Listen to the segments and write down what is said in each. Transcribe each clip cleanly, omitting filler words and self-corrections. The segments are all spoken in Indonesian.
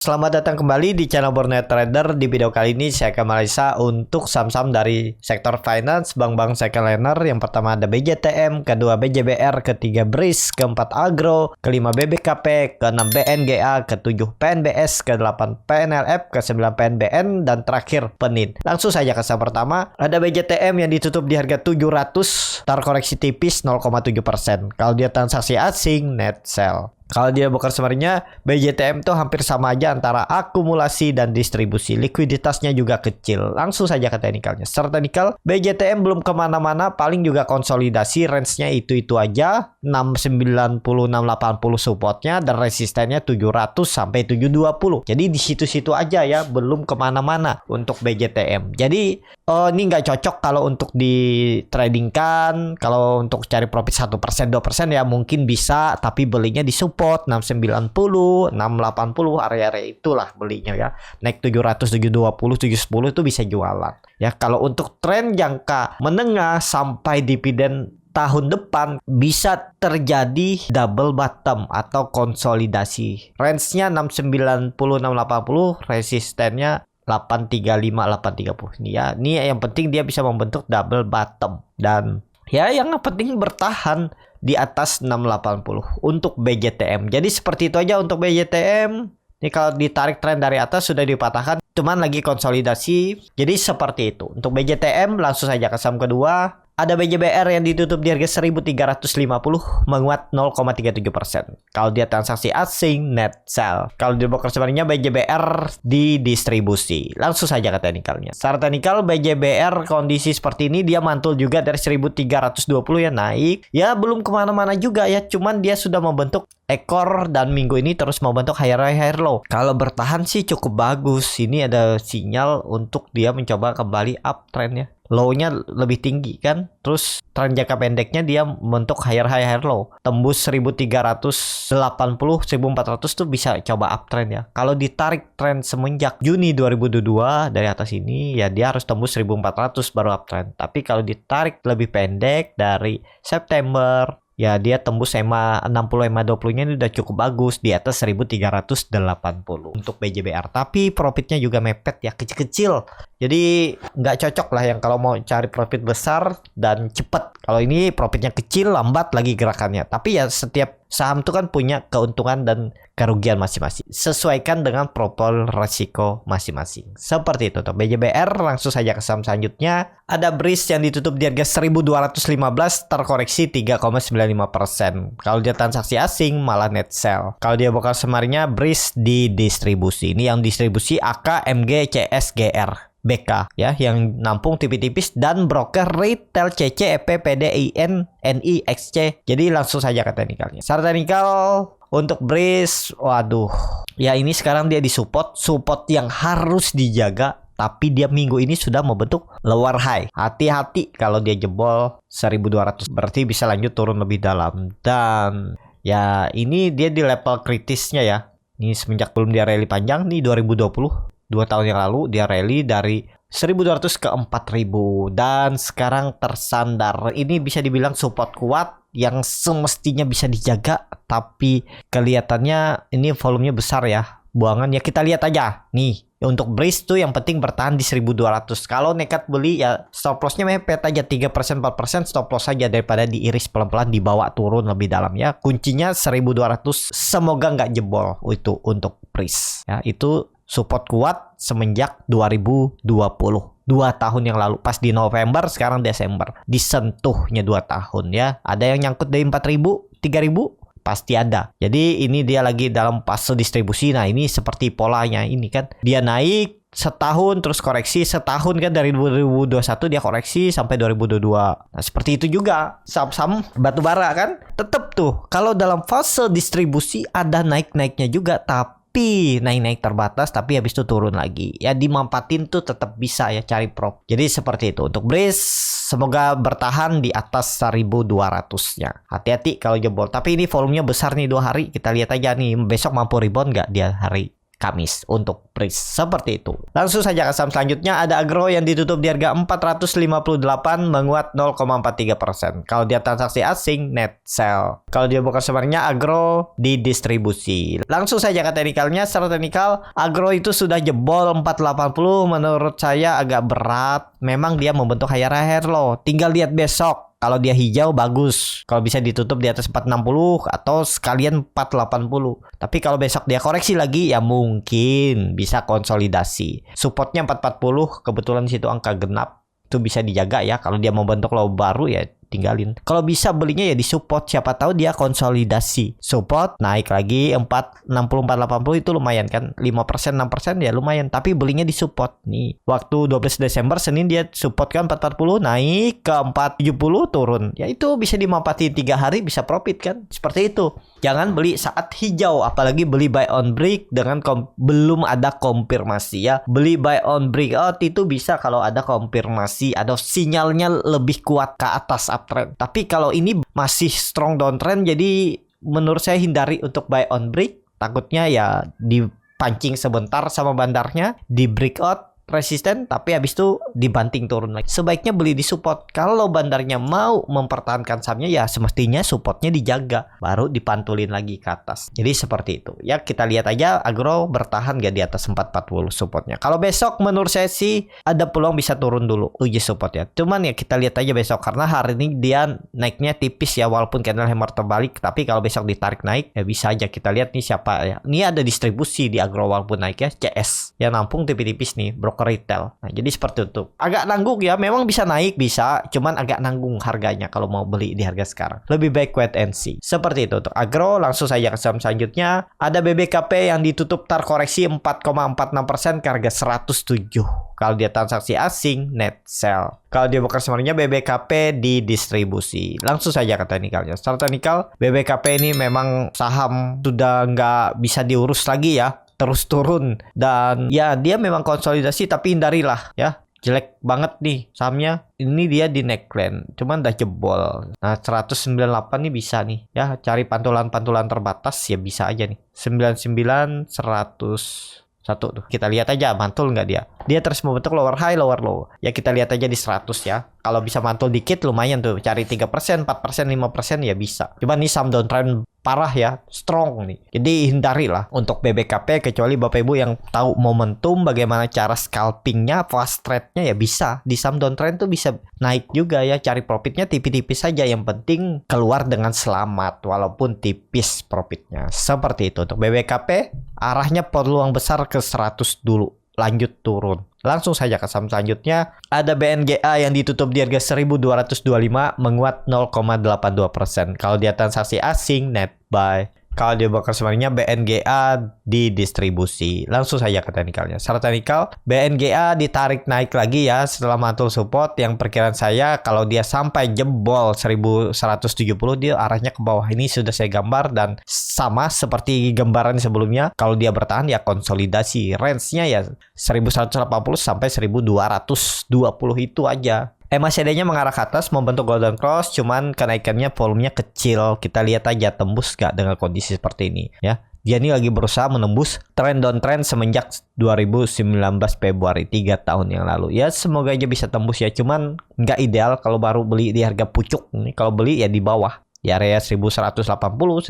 selamat datang kembali di channel Borneo Trader. Di video kali ini saya akan analisa untuk saham-saham dari sektor finance, bank-bank second-liner. Yang pertama ada BJTM, kedua BJBR, ketiga BRIS, keempat Agro, kelima BBKP, keenam BNGA, ketujuh PNBS, ke-8 PNLF, ke-9 PNBN, dan terakhir PENIN. Langsung saja ke saham pertama. Ada BJTM yang ditutup di harga 700, terkoreksi tipis 0,7%. Kalau dia transaksi asing, net sell. Kalau dia bukan sebenarnya BJTM tuh hampir sama aja antara akumulasi dan distribusi. Likuiditasnya juga kecil. Langsung saja ke teknikalnya. Secara teknikal, BJTM belum kemana-mana. Paling juga konsolidasi. Range-nya itu-itu aja. 690, 680 supportnya. Dan resistennya 700 sampai 720. Jadi di situ-situ aja ya. Belum kemana-mana untuk BJTM. Jadi ini nggak cocok kalau untuk di tradingkan. Kalau untuk cari profit 1%, 2% ya mungkin bisa. Tapi belinya di support 690, 680 area-area itulah belinya ya. Naik 700, 720, 710 itu bisa jualan. Ya kalau untuk tren jangka menengah sampai dividen tahun depan bisa terjadi double bottom atau konsolidasi. Range-nya 690, 680, resistennya 835, 830. Ini yang penting dia bisa membentuk double bottom dan ya yang penting bertahan di atas 680 untuk BJTM. Jadi seperti itu aja untuk BJTM. Ini kalau ditarik tren dari atas sudah dipatahkan, cuman lagi konsolidasi. Jadi seperti itu. Untuk BJTM langsung saja ke saham kedua. Ada BJBR yang ditutup di harga 1350, menguat 0,37%. Kalau dia transaksi asing, net sell. Kalau di broker sebenarnya BJBR di distribusi. Langsung saja ke teknikalnya. Secara teknikal BJBR kondisi seperti ini dia mantul juga dari 1320 ya naik. Ya belum kemana-mana juga ya, cuman dia sudah membentuk ekor dan minggu ini terus membentuk higher high higher low. Kalau bertahan sih cukup bagus. Ini ada sinyal untuk dia mencoba kembali uptrend ya. Low-nya lebih tinggi kan. Terus tren jangka pendeknya dia membentuk higher high higher low. Tembus 1380, 1400 tuh bisa coba uptrend ya. Kalau ditarik tren semenjak Juni 2022 dari atas ini ya dia harus tembus 1400 baru uptrend. Tapi kalau ditarik lebih pendek dari September ya dia tembus EMA 60, EMA 20-nya ini udah cukup bagus di atas 1380 untuk BJBR. Tapi profitnya juga mepet ya, kecil-kecil. Jadi nggak cocok lah yang kalau mau cari profit besar dan cepet. Kalau ini profitnya kecil, lambat lagi gerakannya. Tapi ya setiap saham tuh kan punya keuntungan dan kerugian masing-masing. Sesuaikan dengan profil resiko masing-masing. Seperti itu tuh. BJBR langsung saja ke saham selanjutnya. Ada BRIS yang ditutup di harga 1215, terkoreksi 3,95%. Kalau dia transaksi asing malah net sell. Kalau dia bakal semarinya BRIS di distribusi. Ini yang distribusi AK, MG, CS, GR. BK ya yang nampung tipis-tipis dan broker retail CC, EP, PDIN, NI, XC. Jadi langsung saja ke teknikalnya. Secara teknikal untuk BRIS, waduh. Ya ini sekarang dia di support yang harus dijaga. Tapi dia minggu ini sudah membentuk lower high. Hati-hati kalau dia jebol 1200. Berarti bisa lanjut turun lebih dalam. Dan ya ini dia di level kritisnya ya. Ini semenjak belum dia rally panjang nih 2020. 2 tahun yang lalu dia rally dari 1200 ke 4000 dan sekarang tersandar. Ini bisa dibilang support kuat yang semestinya bisa dijaga, tapi kelihatannya ini volumenya besar ya. Buangan ya kita lihat aja. Nih, untuk BRIS tuh yang penting bertahan di 1200. Kalau nekat beli ya stop lossnya mepet aja 3%, 4% stop loss saja daripada diiris pelan-pelan dibawa turun lebih dalam ya. Kuncinya 1200 semoga nggak jebol itu untuk BRIS. Ya, itu support kuat semenjak 2020. 2 tahun yang lalu. Pas di November, sekarang Desember. Disentuhnya 2 tahun ya. Ada yang nyangkut dari 4.000, 3.000. Pasti ada. Jadi ini dia lagi dalam fase distribusi. Nah ini seperti polanya ini kan. Dia naik setahun terus koreksi setahun kan dari 2021 dia koreksi sampai 2022. Nah seperti itu juga saham-saham batubara kan. Tetap tuh kalau dalam fase distribusi ada naik-naiknya juga tapi naik-naik terbatas tapi habis itu turun lagi. Ya dimampatin tuh tetap bisa ya cari prop. Jadi seperti itu untuk BRIS semoga bertahan di atas 1200-nya. Hati-hati kalau jebol. Tapi ini volumenya besar nih 2 hari. Kita lihat aja nih besok mampu rebound nggak dia hari Kamis untuk BRIS. Seperti itu. Langsung saja ke saham selanjutnya, ada Agro yang ditutup di harga 458 menguat 0,43%. Kalau dia transaksi asing, net sell. Kalau dia bukan sebenarnya Agro di distribusi. Langsung saja ke teknikalnya. Secara teknikal, Agro itu sudah jebol 480. Menurut saya agak berat. Memang dia membentuk higher low. Tinggal lihat besok. Kalau dia hijau bagus. Kalau bisa ditutup di atas 460 atau sekalian 480. Tapi kalau besok dia koreksi lagi ya mungkin bisa konsolidasi. Supportnya 440, kebetulan di situ angka genap. Itu bisa dijaga ya. Kalau dia mau bentuk low baru ya tinggalin. Kalau bisa belinya ya di support, siapa tahu dia konsolidasi. Support naik lagi 460 480 itu lumayan kan. 5% 6% ya lumayan, tapi belinya di support. Nih, waktu 12 Desember Senin dia support kan 440 naik ke 470 turun. Ya itu bisa dimanfaatin 3 hari bisa profit kan. Seperti itu. Jangan beli saat hijau, apalagi beli buy on break dengan belum ada konfirmasi ya. Beli buy on breakout itu bisa kalau ada konfirmasi, ada sinyalnya lebih kuat ke atas uptrend. Tapi kalau ini masih strong downtrend, jadi menurut saya hindari untuk buy on break. Takutnya ya dipancing sebentar sama bandarnya, di breakout resisten, tapi habis itu dibanting turun lagi. Sebaiknya beli di support. Kalau bandarnya mau mempertahankan sahamnya ya semestinya supportnya dijaga, baru dipantulin lagi ke atas. Jadi seperti itu. Ya kita lihat aja Agro bertahan gak di atas 440 supportnya. Kalau besok menurut saya sih ada peluang bisa turun dulu uji support ya. Cuman ya kita lihat aja besok, karena hari ini dia naiknya tipis ya, walaupun candle hammer terbalik. Tapi kalau besok ditarik naik ya bisa aja. Kita lihat nih siapa ya. Ini ada distribusi di Agro walaupun naik ya, CS yang nampung tipis-tipis nih, retail. Nah, jadi seperti itu. Agak nanggung ya, memang bisa naik, bisa, cuman agak nanggung harganya kalau mau beli di harga sekarang. Lebih baik wait and see. Seperti itu untuk Agro. Langsung saja ke saham selanjutnya. Ada BBKP yang ditutup terkoreksi 4,46% ke harga 107. Kalau dia transaksi asing, net sell. Kalau dia bukan sebenarnya BBKP di distribusi. Langsung saja ke teknikalnya. Secara teknikal, BBKP ini memang saham sudah nggak bisa diurus lagi ya. Terus turun, dan ya dia memang konsolidasi, tapi hindarilah ya. Jelek banget nih sahamnya. Ini dia di neckline, cuman udah jebol. Nah 198 nih bisa nih ya, cari pantulan-pantulan terbatas ya bisa aja nih. 99 101 tuh. Kita lihat aja mantul nggak dia. Dia terus membentuk lower high, lower low. Ya kita lihat aja di 100 ya. Kalau bisa mantul dikit lumayan tuh. Cari 3%, 4%, 5% ya bisa. Cuman nih saham downtrend parah ya, strong nih. Jadi hindarilah untuk BBKP, kecuali Bapak Ibu yang tahu momentum, bagaimana cara scalpingnya, fast trade-nya ya bisa. Di saham downtrend tuh bisa naik juga ya, cari profitnya tipis-tipis saja. Yang penting keluar dengan selamat, walaupun tipis profitnya. Seperti itu untuk BBKP, arahnya peluang besar ke 100 dulu. Lanjut turun. Langsung saja ke saham selanjutnya. Ada BNGA yang ditutup di harga 1225 menguat 0,82%. Kalau dia transaksi asing, net buy. Kalau dia bakal sebenarnya BNGA di distribusi. Langsung saja ke teknikalnya. Secara teknikal, BNGA ditarik naik lagi ya setelah mantul support. Yang perkiraan saya kalau dia sampai jebol 1170, dia arahnya ke bawah. Ini sudah saya gambar dan sama seperti gambaran sebelumnya. Kalau dia bertahan ya konsolidasi. Range-nya ya 1180 sampai 1220 itu aja. MACD-nya mengarah ke atas membentuk golden cross, cuman kenaikannya volumenya kecil. Kita lihat aja tembus gak dengan kondisi seperti ini ya. Dia ini lagi berusaha menembus trend downtrend semenjak 2019 Februari, 3 tahun yang lalu. Ya semoga aja bisa tembus ya, cuman nggak ideal kalau baru beli di harga pucuk. Nih kalau beli ya di bawah. Di area 1180,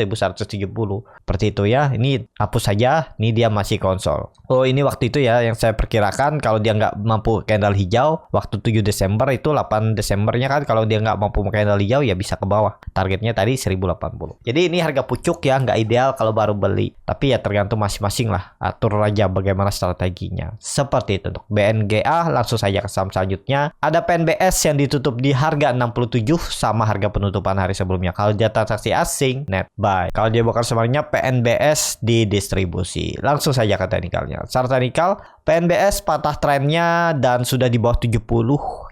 1170. Seperti itu ya. Ini hapus saja. Ini dia masih konsol. Oh ini waktu itu ya yang saya perkirakan kalau dia nggak mampu candle hijau. Waktu 7 Desember itu 8 Desembernya kan kalau dia nggak mampu candle hijau ya bisa ke bawah. Targetnya tadi 1080. Jadi ini harga pucuk ya. Nggak ideal kalau baru beli. Tapi ya tergantung masing-masing lah. Atur aja bagaimana strateginya. Seperti itu untuk BNGA. Langsung saja ke saham selanjutnya. Ada PNBS yang ditutup di harga 67 sama harga penutupan hari sebelumnya. Kalau dia transaksi asing, net buy. Kalau dia bukan sebenarnya PNBS di distribusi. Langsung saja ke teknikalnya. Secara teknikal, PNBS patah trennya dan sudah di bawah 70.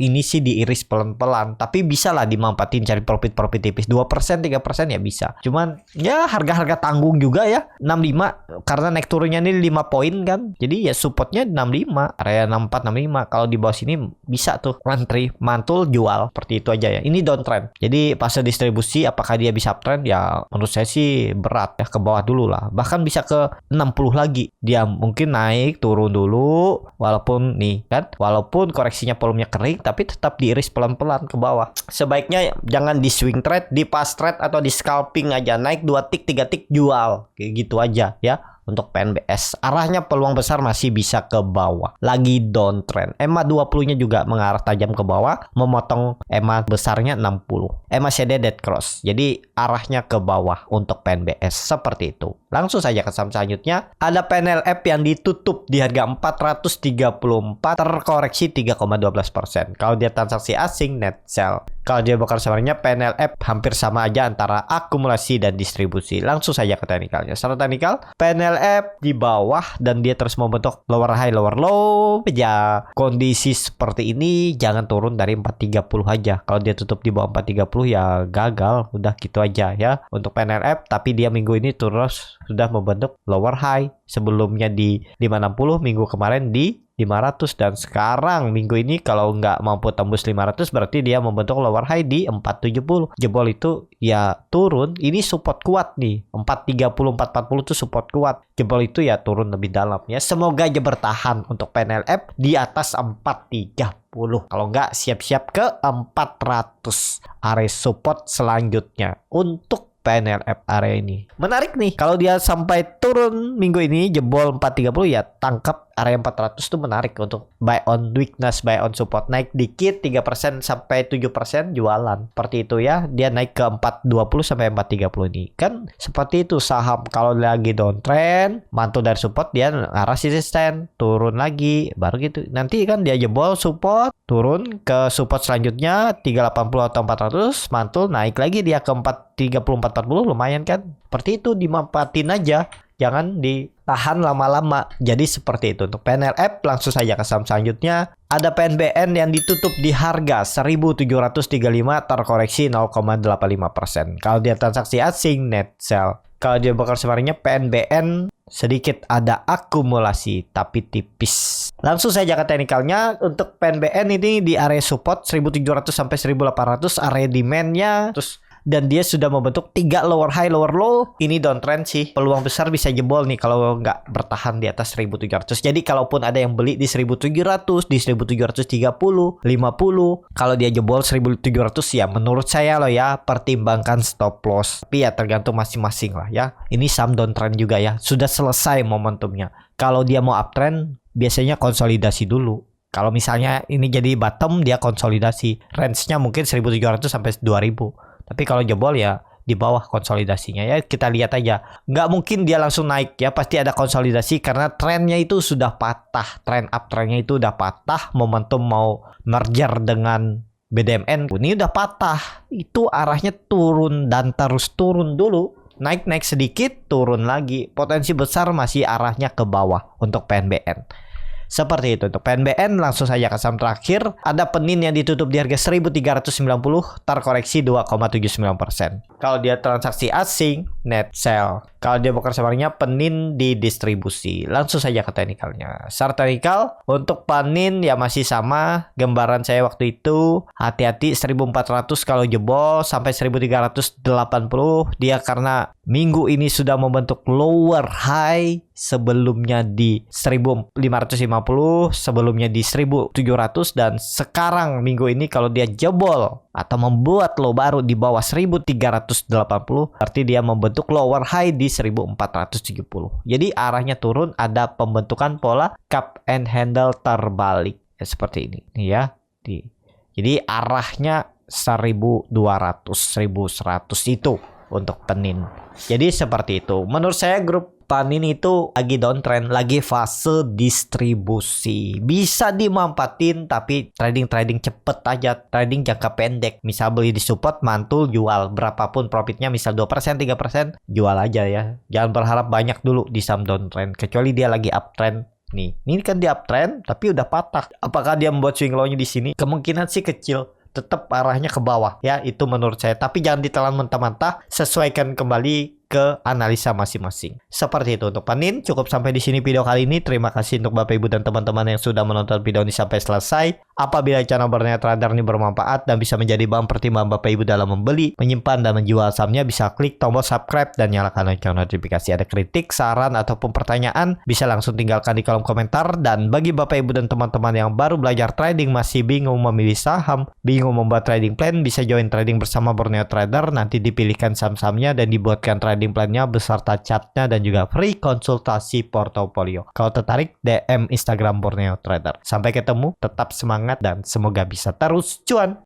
Ini sih diiris pelan-pelan, tapi bisa lah dimanfaatin cari profit tipis 2%, 3% ya bisa. Cuman ya harga-harga tanggung juga ya. 65 karena naik turunnya ini 5 poin kan. Jadi ya supportnya 65, area 64, 65. Kalau di bawah sini bisa tuh entry, mantul, jual. Seperti itu aja ya. Ini downtrend. Jadi fase distribusi apakah dia bisa uptrend? Ya menurut saya sih berat ya, ke bawah dulu lah. Bahkan bisa ke 60 lagi. Dia mungkin naik turun dulu, walaupun nih kan, walaupun koreksinya volumenya kering, tapi tetap diiris pelan-pelan ke bawah. Sebaiknya jangan di swing trade, di fast trade atau di scalping aja. Naik 2 tick 3 tick jual, kayak gitu aja ya. Untuk PNBS arahnya peluang besar masih bisa ke bawah, lagi downtrend. EMA 20 nya juga mengarah tajam ke bawah, memotong EMA besarnya 60, EMA CD dead cross, jadi arahnya ke bawah untuk PNBS seperti itu. Langsung saja ke saham selanjutnya, ada PNLF yang ditutup di harga 434, terkoreksi 3,12%. Kalau dia transaksi asing net sell. Kalau dia bakal sebenarnya PNLF hampir sama aja antara akumulasi dan distribusi. Langsung saja ke teknikalnya. Secara teknikal, PNLF di bawah dan dia terus membentuk lower high, lower low. Ya, kondisi seperti ini jangan turun dari 430 aja. Kalau dia tutup di bawah 430 ya gagal. Udah gitu aja ya untuk PNLF. Tapi dia minggu ini terus sudah membentuk lower high. Sebelumnya di 560, minggu kemarin di 500, dan sekarang minggu ini kalau nggak mampu tembus 500 berarti dia membentuk lower high di 470. Jebol itu ya turun, ini support kuat nih 430 440 itu support kuat. Jebol itu ya turun lebih dalam ya. Semoga aja bertahan untuk PNLF di atas 430. Kalau nggak siap-siap ke 400 area support selanjutnya untuk PNLF area ini. Menarik nih, kalau dia sampai turun minggu ini jebol 430 ya tangkap area 400 tuh menarik untuk buy on weakness, buy on support. Naik dikit 3% sampai 7% jualan. Seperti itu ya. Dia naik ke 420 sampai 430 ini. Kan seperti itu saham kalau lagi downtrend, mantul dari support dia arah resisten, turun lagi, baru gitu. Nanti kan dia jebol support, turun ke support selanjutnya 380 atau 400, mantul naik lagi dia ke 430 440, lumayan kan. Seperti itu, dimanfaatin aja. Jangan ditahan lama-lama. Jadi seperti itu untuk PNLF. Langsung saja ke saham selanjutnya. Ada PNBN yang ditutup di harga 1735, terkoreksi 0,85%. Kalau dia transaksi asing net sell. Kalau dia bakal sebenarnya PNBN sedikit ada akumulasi tapi tipis. Langsung saja ke teknikalnya. Untuk PNBN ini di area support 1700 sampai 1800, area demandnya terus, dan dia sudah membentuk 3 lower high, lower low. Ini downtrend sih. Peluang besar bisa jebol nih kalau nggak bertahan di atas 1700. Jadi kalaupun ada yang beli di 1700, di 1730, 50. Kalau dia jebol 1700 ya menurut saya loh ya, pertimbangkan stop loss. Tapi ya tergantung masing-masing lah ya. Ini saham downtrend juga ya. Sudah selesai momentumnya. Kalau dia mau uptrend, biasanya konsolidasi dulu. Kalau misalnya ini jadi bottom, dia konsolidasi. Range-nya mungkin 1700 sampai 2000. Tapi kalau jebol ya di bawah konsolidasinya ya, kita lihat aja. Nggak mungkin dia langsung naik ya, pasti ada konsolidasi karena trennya itu sudah patah. Tren uptrendnya itu udah patah, momentum mau merger dengan BDMN ini udah patah. Itu arahnya turun dan terus turun dulu. Naik-naik sedikit, turun lagi. Potensi besar masih arahnya ke bawah untuk PNBN. Seperti itu untuk PNBN. Langsung saja ke saham terakhir. Ada Penin yang ditutup di harga 1390, terkoreksi 2,79%. Kalau dia transaksi asing net sell. Kalau dia bukan sebenarnya Penin di distribusi. Langsung saja ke teknikalnya. Secara teknikal untuk Penin ya masih sama gambaran saya waktu itu. Hati-hati 1400 kalau jebol sampai 1380. Dia karena minggu ini sudah membentuk lower high, sebelumnya di 1550, sebelumnya di 1700, dan sekarang minggu ini kalau dia jebol atau membuat low baru di bawah 1380, berarti dia membentuk lower high di 1470. Jadi arahnya turun, ada pembentukan pola cup and handle terbalik ya, seperti ini ya. Jadi arahnya 1200, 1100 itu untuk Penin. Jadi seperti itu. Menurut saya grup Penin itu lagi downtrend, lagi fase distribusi. Bisa dimanfaatin tapi trading cepet aja, trading jangka pendek. Misal beli di support, mantul, jual. Berapapun profitnya, misal 2%, 3%, jual aja ya. Jangan berharap banyak dulu di saham downtrend. Kecuali dia lagi uptrend, Nih, ini kan di uptrend tapi udah patah. Apakah dia membuat swing low-nya di sini? Kemungkinan sih kecil. Tetap arahnya ke bawah ya, itu menurut saya. Tapi jangan ditelan mentah-mentah, sesuaikan kembali ke analisa masing-masing. Seperti itu untuk Panin. Cukup sampai di sini video kali ini. Terima kasih untuk Bapak Ibu dan teman-teman yang sudah menonton video ini sampai selesai. Apabila channel Borneo Trader ini bermanfaat dan bisa menjadi bahan pertimbangan Bapak Ibu dalam membeli, menyimpan dan menjual sahamnya, bisa klik tombol subscribe dan nyalakan lonceng notifikasi. Ada kritik, saran ataupun pertanyaan, bisa langsung tinggalkan di kolom komentar. Dan bagi Bapak Ibu dan teman-teman yang baru belajar trading, masih bingung memilih saham, bingung membuat trading plan, bisa join trading bersama Borneo Trader. Nanti dipilihkan saham-sahamnya dan dibuatkan trading plan-nya beserta chartnya dan juga free konsultasi portofolio. Kalau tertarik, DM Instagram Borneo Trader. Sampai ketemu, tetap semangat dan semoga bisa terus cuan.